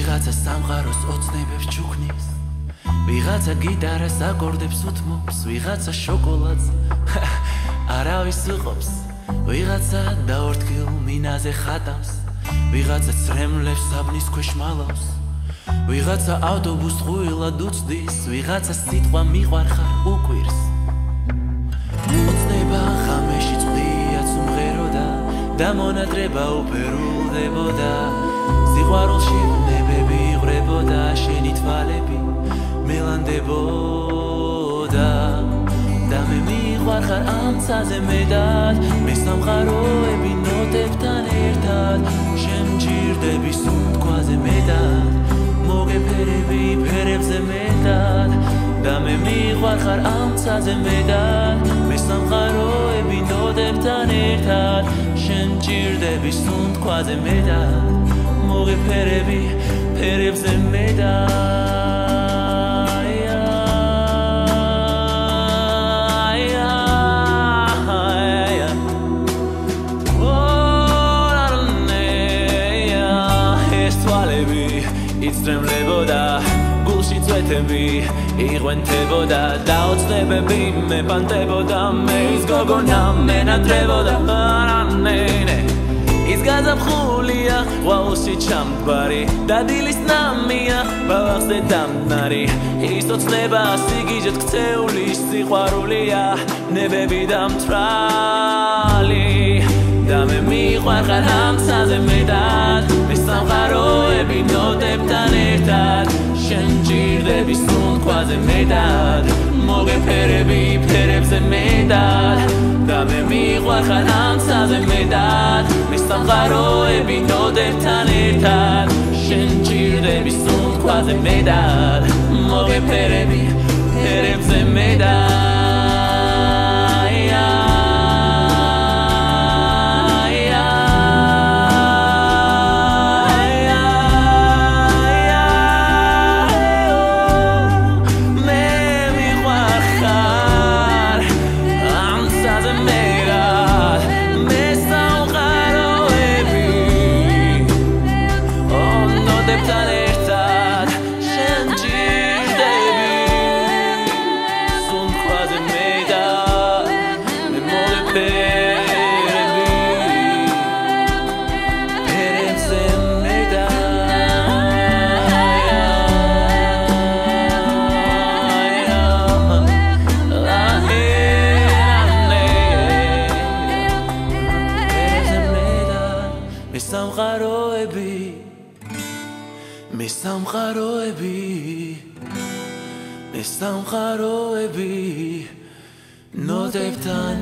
ვიღაცა სამყაროს ოცნებებს ჩუქნის ვიღაცა გიტარას აკორდებს უთმობს ვიღაცა შოკოლადს არავის უყობს ვიღაცა დაორთქილ მინაზე ხატავს ვიღაცა ცრემლებს საბნის ქვეშ მალავს ვიღაცა ავტობუსს ხუილად უწდის ვიღაცა სიტყვა მიყვარხარ უკვირს ოცნება ღამეში წყლია სიმღეროდა და მონადრება უფერულდებოდა სიყვარულში ნებები იღვრებოდა შენი თვალები მელანდებოდა და მე მიყვარხარ ამ ცაზე მეტად მე სამყაროები ნოტებთან ერთად შემჭირდები სუნთქვაზე მეტად მოგეფერები ფერებზე მეტად და მე მიყვარხარ ამ ცაზე მეტად მე სამყაროები ნოტებთან ერთად შემჭირდები სუნთქვაზე მეტად მოგეფერები ფერებზე მეტად იცრემლებოდა გულში წვეთები იღვენთებოდა და ოცნებები მეპანდებოდა მე ის გოგონა მენატრებოდა არანეინე ის გაზაფხულია ყვავილში ჩამგვარი და დილის ნამია ბალახზე დამნარი ის ოცნება სიგიჟეთ ქცეული სიყვარულია ნებები და მთვრალი და მე მიყვარხარ ამ ცაზე მეტად მე სამყაროები ნოტებთან ერთად შემჭირდები სუნთქვაზე მეტად მოგეფერები ფერებზე მეტად და მე მიყვარხარ ამ ცაზე მეტად მე სამყაროები ნოტებთან ერთად შემჭირდები სუნთქვაზე მეტად მოგეფერები ფერებზე მეტად მე სამყაროები ნოტებთან